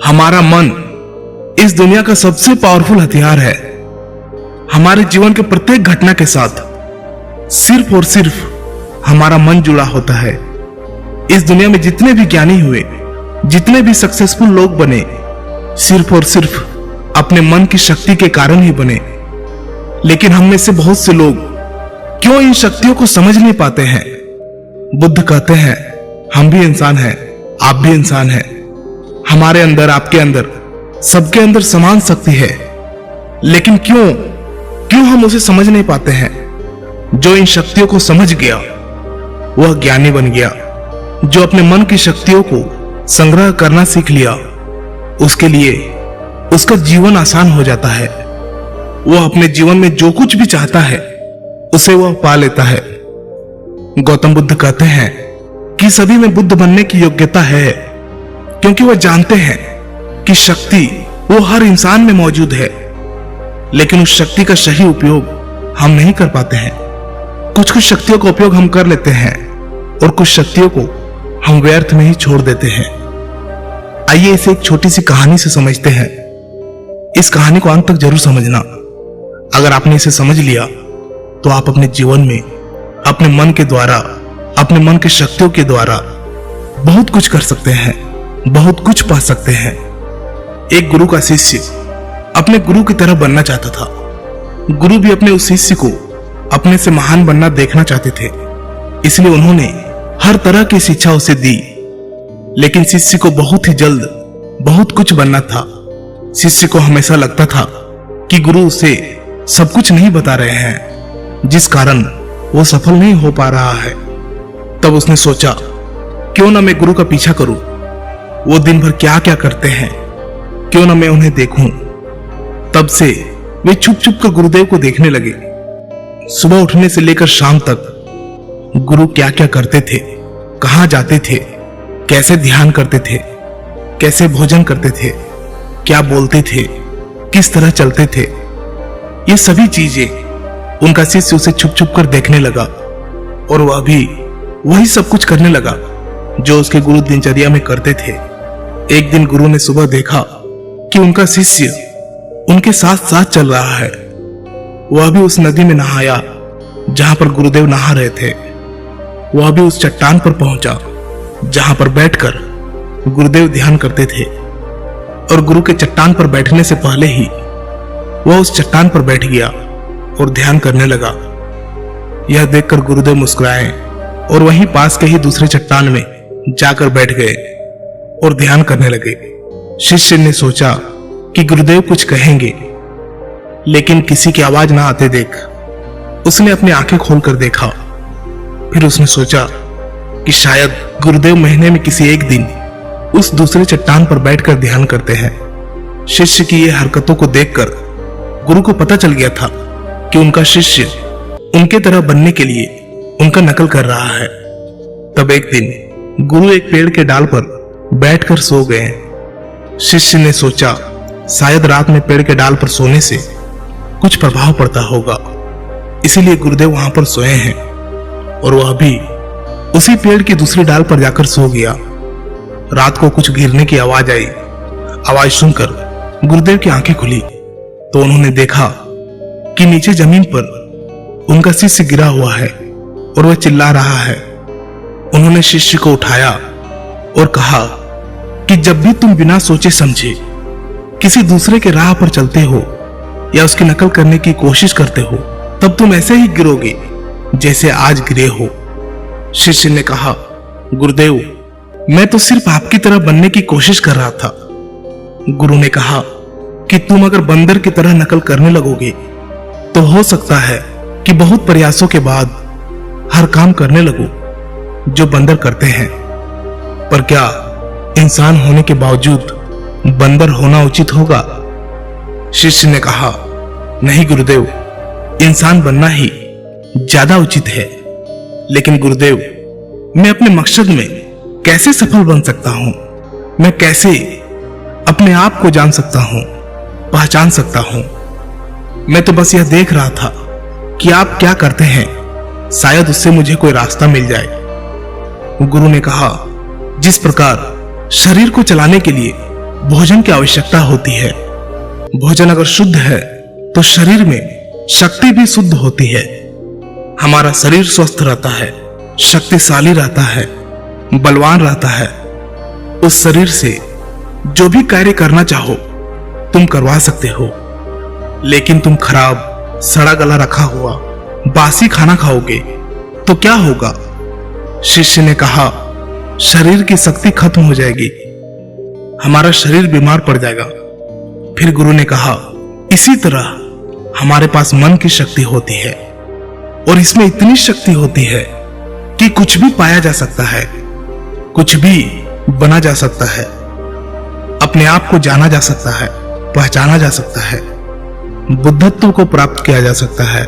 हमारा मन इस दुनिया का सबसे पावरफुल हथियार है। हमारे जीवन के प्रत्येक घटना के साथ सिर्फ और सिर्फ हमारा मन जुड़ा होता है। इस दुनिया में जितने भी ज्ञानी हुए, जितने भी सक्सेसफुल लोग बने, सिर्फ और सिर्फ अपने मन की शक्ति के कारण ही बने। लेकिन हम में से बहुत से लोग क्यों इन शक्तियों को समझ नहीं पाते हैं? बुद्ध कहते हैं, हम भी इंसान हैं, आप भी इंसान हैं। हमारे अंदर, आपके अंदर, सबके अंदर समान शक्ति है। लेकिन क्यों हम उसे समझ नहीं पाते हैं? जो इन शक्तियों को समझ गया वह ज्ञानी बन गया। जो अपने मन की शक्तियों को संग्रह करना सीख लिया, उसके लिए उसका जीवन आसान हो जाता है। वह अपने जीवन में जो कुछ भी चाहता है उसे वह पा लेता है। गौतम बुद्ध कहते हैं कि सभी में बुद्ध बनने की योग्यता है, क्योंकि वह जानते हैं कि शक्ति वो हर इंसान में मौजूद है। लेकिन उस शक्ति का सही उपयोग हम नहीं कर पाते हैं। कुछ शक्तियों का उपयोग हम कर लेते हैं और कुछ शक्तियों को हम व्यर्थ में ही छोड़ देते हैं। आइए इसे एक छोटी सी कहानी से समझते हैं। इस कहानी को अंत तक जरूर समझना। अगर आपने इसे समझ लिया तो आप अपने जीवन में अपने मन के द्वारा, अपने मन की शक्तियों के द्वारा बहुत कुछ कर सकते हैं, बहुत कुछ पा सकते हैं। एक गुरु का शिष्य अपने गुरु की तरह बनना चाहता था। गुरु भी अपने उस शिष्य को अपने से महान बनना देखना चाहते थे, इसलिए उन्होंने हर तरह की शिक्षा उसे दी। लेकिन शिष्य को बहुत ही जल्द बहुत कुछ बनना था। शिष्य को हमेशा लगता था कि गुरु उसे सब कुछ नहीं बता रहे हैं, जिस कारण वो सफल नहीं हो पा रहा है। तब उसने सोचा, क्यों ना मैं गुरु का पीछा करूं। वो दिन भर क्या क्या करते हैं, क्यों ना मैं उन्हें देखूं। तब से वे छुप छुप कर गुरुदेव को देखने लगे। सुबह उठने से लेकर शाम तक गुरु क्या क्या करते थे, कहां जाते थे, कैसे ध्यान करते थे, कैसे भोजन करते थे, क्या बोलते थे, किस तरह चलते थे, ये सभी चीजें उनका शिष्य उसे छुप छुप कर देखने लगा। और वह भी वही सब कुछ करने लगा जो उसके गुरु दिनचर्या में करते थे। एक दिन गुरु ने सुबह देखा कि उनका शिष्य उनके साथ साथ चल रहा है। वह भी उस नदी में नहाया जहां पर गुरुदेव नहा रहे थे। वह भी उस चट्टान पर पहुंचा जहां पर बैठकर गुरुदेव ध्यान करते थे। और गुरु के चट्टान पर बैठने से पहले ही वह उस चट्टान पर बैठ गया और ध्यान करने लगा। यह देखकर गुरुदेव मुस्कुराए और वहीं पास के ही दूसरे चट्टान में जाकर बैठ गए और ध्यान करने लगे। शिष्य ने सोचा कि गुरुदेव कुछ कहेंगे, लेकिन किसी की आवाज ना आते देख उसने अपनी आंखें खोलकर देखा। फिर उसने सोचा कि शायद गुरुदेव महीने में किसी एक दिन उस दूसरे चट्टान पर बैठकर ध्यान करते हैं। शिष्य की ये हरकतों को देखकर गुरु को पता चल गया था कि उनका शिष्य उनके तरह बनने के लिए उनका नकल कर रहा है। तब एक दिन गुरु एक पेड़ के डाल पर बैठकर सो गए। शिष्य ने सोचा शायद रात में पेड़ के डाल पर सोने से कुछ प्रभाव पड़ता होगा, इसीलिए गुरुदेव वहां पर सोए हैं। और वह भी उसी पेड़ की दूसरी डाल पर जाकर सो गया। रात को कुछ गिरने की आवाज आई। आवाज सुनकर गुरुदेव की आंखें खुली तो उन्होंने देखा कि नीचे जमीन पर उनका शिष्य गिरा हुआ है और वह चिल्ला रहा है। उन्होंने शिष्य को उठाया और कहा कि जब भी तुम बिना सोचे समझे किसी दूसरे के राह पर चलते हो या उसकी नकल करने की कोशिश करते हो, तब तुम ऐसे ही गिरोगे जैसे आज गिरे हो। शिष्य ने कहा, गुरुदेव मैं तो सिर्फ आपकी तरह बनने की कोशिश कर रहा था। गुरु ने कहा कि तुम अगर बंदर की तरह नकल करने लगोगे तो हो सकता है कि बहुत प्रयासों के बाद हर काम करने लगो जो बंदर करते हैं। पर क्या इंसान होने के बावजूद बंदर होना उचित होगा? शिष्य ने कहा, नहीं गुरुदेव, इंसान बनना ही ज्यादा उचित है। लेकिन गुरुदेव मैं अपने मकसद में कैसे सफल बन सकता हूं? मैं कैसे अपने आप को जान सकता हूं, पहचान सकता हूं? मैं तो बस यह देख रहा था कि आप क्या करते हैं, शायद उससे मुझे कोई रास्ता मिल जाए। गुरु ने कहा, जिस प्रकार शरीर को चलाने के लिए भोजन की आवश्यकता होती है। भोजन अगर शुद्ध है तो शरीर में शक्ति भी शुद्ध होती है। हमारा शरीर स्वस्थ रहता है, शक्तिशाली रहता है, बलवान रहता है। उस शरीर से जो भी कार्य करना चाहो तुम करवा सकते हो। लेकिन तुम खराब, सड़ा गला रखा हुआ बासी खाना खाओगे तो क्या होगा? शिष्य ने कहा, शरीर की शक्ति खत्म हो जाएगी, हमारा शरीर बीमार पड़ जाएगा। फिर गुरु ने कहा, इसी तरह हमारे पास मन की शक्ति होती है और इसमें इतनी शक्ति होती है कि कुछ भी पाया जा सकता है, कुछ भी बना जा सकता है, अपने आप को जाना जा सकता है, पहचाना जा सकता है, बुद्धत्व को प्राप्त किया जा सकता है।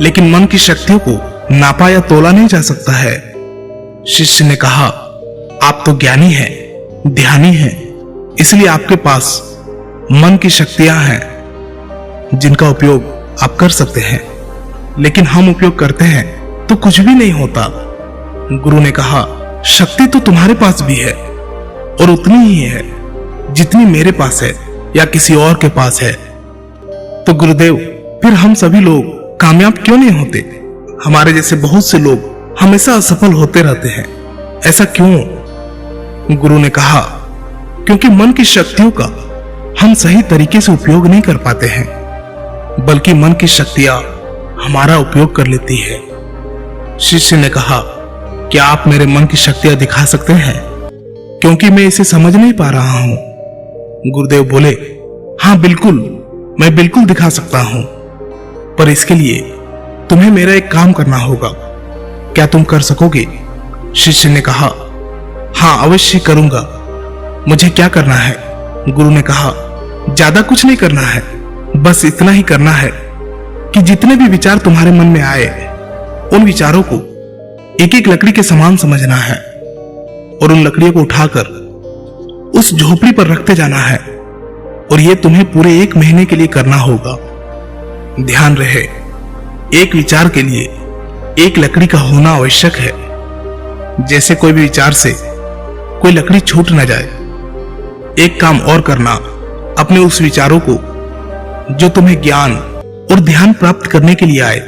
लेकिन मन की शक्तियों को नापा या तोला नहीं जा सकता है। शिष्य ने कहा, आप तो ज्ञानी हैं, ध्यानी हैं, इसलिए आपके पास मन की शक्तियां हैं जिनका उपयोग आप कर सकते हैं। लेकिन हम उपयोग करते हैं तो कुछ भी नहीं होता। गुरु ने कहा, शक्ति तो तुम्हारे पास भी है और उतनी ही है जितनी मेरे पास है या किसी और के पास है। तो गुरुदेव, फिर हम सभी लोग कामयाब क्यों नहीं होते? हमारे जैसे बहुत से लोग हमेशा असफल होते रहते हैं, ऐसा क्यों? गुरु ने कहा, क्योंकि मन की शक्तियों का हम सही तरीके से उपयोग नहीं कर पाते हैं, बल्कि मन की शक्तियां हमारा उपयोग कर लेती है। शिष्य ने कहा, क्या आप मेरे मन की शक्तियां दिखा सकते हैं? क्योंकि मैं इसे समझ नहीं पा रहा हूं। गुरुदेव बोले, हाँ बिल्कुल, मैं बिल्कुल दिखा सकता हूं, पर इसके लिए तुम्हें मेरा एक काम करना होगा। क्या तुम कर सकोगे? शिष्य ने कहा, हाँ अवश्य करूंगा। मुझे क्या करना है? गुरु ने कहा, ज्यादा कुछ नहीं करना है, बस इतना ही करना है कि जितने भी विचार तुम्हारे मन में आए उन विचारों को एक एक लकड़ी के समान समझना है और उन लकड़ियों को उठाकर उस झोपड़ी पर रखते जाना है। और यह तुम्हें पूरे 1 महीने के लिए करना होगा। ध्यान रहे, एक विचार के लिए एक लकड़ी का होना आवश्यक है। जैसे कोई भी विचार से कोई लकड़ी छूट न जाए। एक काम और करना, अपने उस विचारों को जो तुम्हें ज्ञान और ध्यान प्राप्त करने के लिए आए,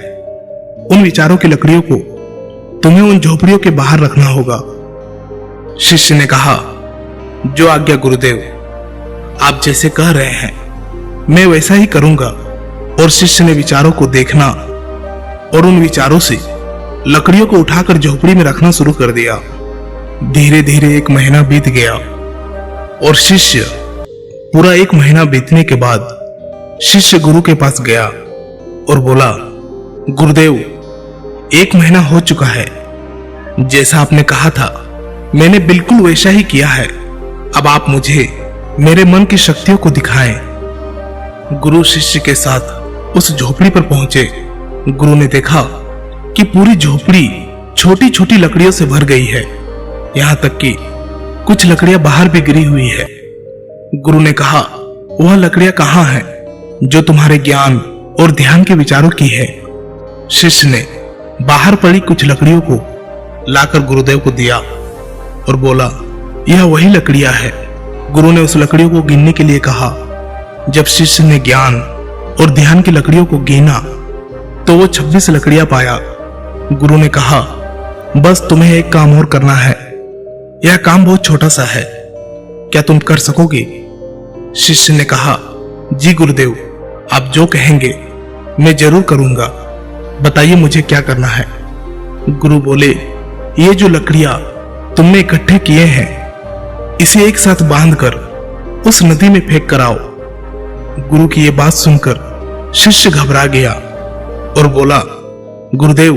उन विचारों की लकड़ियों को तुम्हें उन झोपड़ियों के बाहर रखना होगा। शिष्य ने कहा, जो आज्ञा गुरुदेव, आप जैसे कह रहे हैं मैं वैसा ही करूंगा। और शिष्य ने विचारों को देखना और उन विचारों से लकड़ियों को उठाकर झोपड़ी में रखना शुरू कर दिया। धीरे धीरे 1 महीना बीत गया और शिष्य पूरा 1 महीना बीतने के बाद शिष्य गुरु के पास गया और बोला, गुरुदेव, 1 महीना हो चुका है, जैसा आपने कहा था मैंने बिल्कुल वैसा ही किया है। अब आप मुझे मेरे मन की शक्तियों को दिखाएं। गुरु शिष्य के साथ उस झोपड़ी पर पहुंचे। गुरु ने देखा कि पूरी झोपड़ी छोटी छोटी लकड़ियों से भर गई है, यहां तक कि कुछ लकड़ियां बाहर भी गिरी हुई है। गुरु ने कहा, वह लकड़ियां कहां हैं जो तुम्हारे ज्ञान और ध्यान के विचारों की है? शिष्य ने बाहर पड़ी कुछ लकड़ियों को लाकर गुरुदेव को दिया और बोला, यह वही लकड़ियां है। गुरु ने उस लकड़ियों को गिनने के लिए कहा। जब शिष्य ने ज्ञान और ध्यान की लकड़ियों को गिना तो वो 26 लकड़ियां पाया। गुरु ने कहा, बस तुम्हें एक काम और करना है, यह काम बहुत छोटा सा है, क्या तुम कर सकोगे? शिष्य ने कहा, जी गुरुदेव, आप जो कहेंगे मैं जरूर करूंगा, बताइए मुझे क्या करना है। गुरु बोले, ये जो लकड़ियां तुमने इकट्ठे किए हैं, इसे एक साथ बांधकर उस नदी में फेंक कर आओ। गुरु की ये बात सुनकर शिष्य घबरा गया और बोला, गुरुदेव,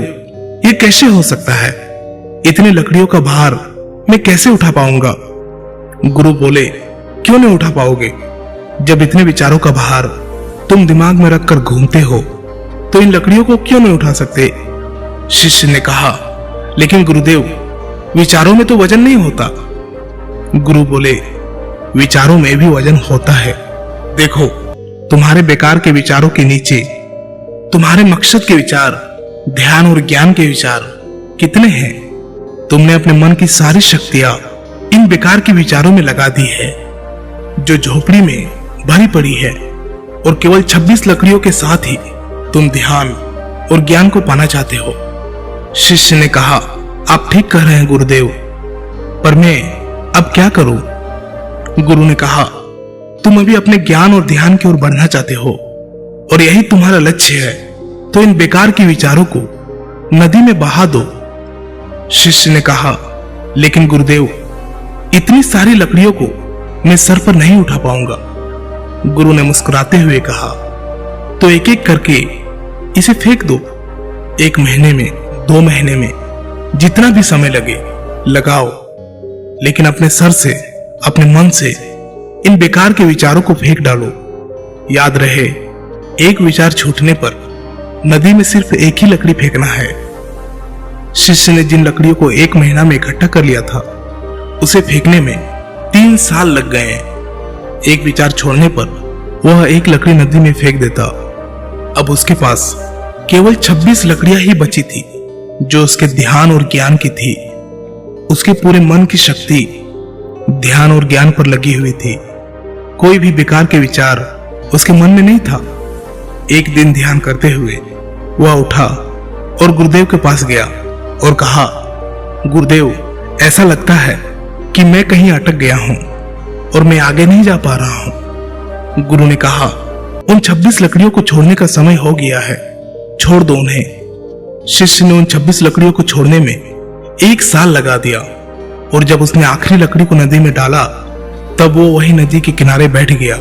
ये कैसे हो सकता है? इतनी लकड़ियों का भार मैं कैसे उठा पाऊंगा? गुरु बोले, क्यों नहीं उठा पाओगे? जब इतने विचारों का भार तुम दिमाग में रखकर घूमते हो तो इन लकड़ियों को क्यों नहीं उठा सकते? शिष्य ने कहा, लेकिन गुरुदेव, विचारों में तो वजन नहीं होता। गुरु बोले, विचारों में भी वजन होता है। देखो, तुम्हारे बेकार के विचारों के नीचे तुम्हारे मकसद के विचार, ध्यान और ज्ञान के विचार कितने हैं? तुमने अपने मन की सारी शक्तियां इन बेकार के विचारों में लगा दी है। जो झोपड़ी में भरी पड़ी है, और केवल 26 लकड़ियों के साथ ही तुम ध्यान और ज्ञान को पाना चाहते हो। शिष्य ने कहा, आप ठीक कह रहे हैं गुरुदेव, पर मैं अब क्या करूं? गुरु ने कहा, तुम अभी अपने ज्ञान और ध्यान की ओर बढ़ना चाहते हो और यही तुम्हारा लक्ष्य है, तो इन बेकार के विचारों को नदी में बहा दो। शिष्य ने कहा, लेकिन गुरुदेव, इतनी सारी लकड़ियों को मैं सर पर नहीं उठा पाऊंगा। गुरु ने मुस्कुराते हुए कहा, तो एक एक करके इसे फेंक दो। 1 महीने में, 2 महीने में, जितना भी समय लगे लगाओ, लेकिन अपने सर से, अपने मन से इन बेकार के विचारों को फेंक डालो। याद रहे, एक विचार छूटने पर नदी में सिर्फ एक ही लकड़ी फेंकना है। शिष्य ने जिन लकड़ियों को 1 महीना में इकट्ठा कर लिया था, उसे फेंकने में 3 साल लग गए। एक विचार छोड़ने पर वह एक लकड़ी नदी में फेंक देता। अब उसके पास केवल 26 लकड़ियां ही बची थी, जो उसके ध्यान और ज्ञान की थी। उसके पूरे मन की शक्ति ध्यान और ज्ञान पर लगी हुई थी। कोई भी बेकार के विचार उसके मन में नहीं था। एक दिन ध्यान करते हुए वह उठा और गुरुदेव के पास गया और कहा, गुरुदेव, ऐसा लगता है कि मैं कहीं अटक गया हूं और मैं आगे नहीं जा पा रहा हूं। गुरु ने कहा, उन 26 लकड़ियों को छोड़ने का समय हो गया है, छोड़ दो उन्हें। शिष्य ने उन 26 लकड़ियों को छोड़ने में 1 साल लगा दिया, और जब उसने आखिरी लकड़ी को नदी में डाला, तब वो वही नदी के किनारे बैठ गया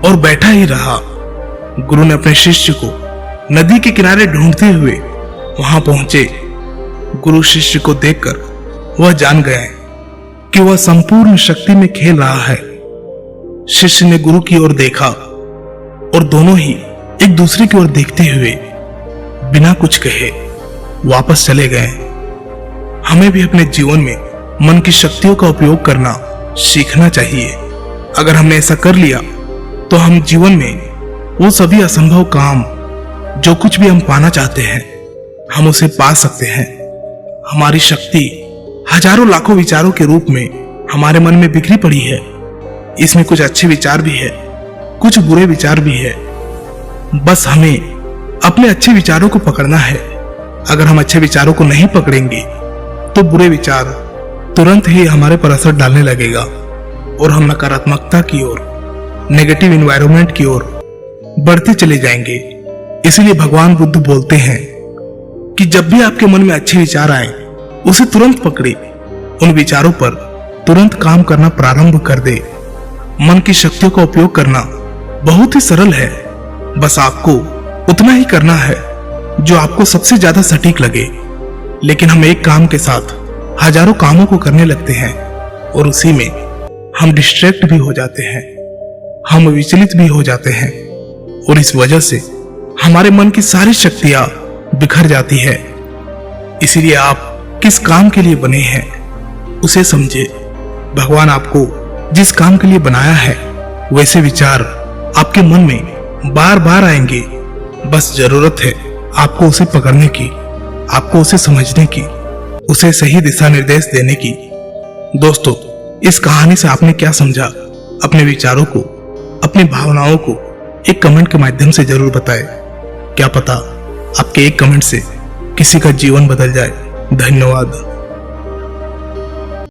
और बैठा ही रहा। गुरु ने अपने शिष्य को नदी के किनारे ढूंढते हुए वहां पहुंचे। गुरु शिष्य को देखकर वह जान गए कि वह संपूर्ण शक्ति में खेल रहा है। शिष्य ने गुरु की ओर देखा और दोनों ही एक दूसरे की ओर देखते हुए बिना कुछ कहे वापस चले गए। हमें भी अपने जीवन में मन की शक्तियों का उपयोग करना सीखना चाहिए। अगर हमने ऐसा कर लिया तो हम जीवन में वो सभी असंभव काम, जो कुछ भी हम पाना चाहते हैं, हम उसे पा सकते हैं। हमारी शक्ति हजारों लाखों विचारों के रूप में हमारे मन में बिखरी पड़ी है। इसमें कुछ अच्छे विचार भी है, कुछ बुरे विचार भी है। बस हमें अपने अच्छे विचारों को पकड़ना है। अगर हम अच्छे विचारों को नहीं पकड़ेंगे तो बुरे विचार तुरंत ही हमारे पर असर डालने लगेगा और हम नकारात्मकता की ओर, नेगेटिव एनवायरनमेंट की ओर बढ़ते चले जाएंगे। इसलिए भगवान बुद्ध बोलते हैं कि जब भी आपके मन में अच्छे विचार आए, उसे तुरंत पकड़े, उन विचारों पर तुरंत काम करना प्रारंभ कर दे। मन की शक्तियों का उपयोग करना बहुत ही सरल है। बस आपको उतना ही करना है जो आपको सबसे ज्यादा सटीक लगे। लेकिन हम एक काम के साथ हजारों कामों को करने लगते हैं और उसी में हम डिस्ट्रैक्ट भी हो जाते हैं, हम विचलित भी हो जाते हैं, और इस वजह से हमारे मन की सारी शक्तियां बिखर जाती है। इसीलिए आप किस काम के लिए बने हैं उसे समझे। भगवान आपको जिस काम के लिए बनाया है, वैसे विचार आपके मन में बार बार आएंगे। बस जरूरत है आपको उसे पकड़ने की, आपको उसे समझने की, उसे सही दिशा निर्देश देने की। दोस्तों, इस कहानी से आपने क्या समझा? अपने विचारों को, अपनी भावनाओं को एक कमेंट के माध्यम से जरूर बताएं। क्या पता आपके एक कमेंट से किसी का जीवन बदल जाए। धन्यवाद।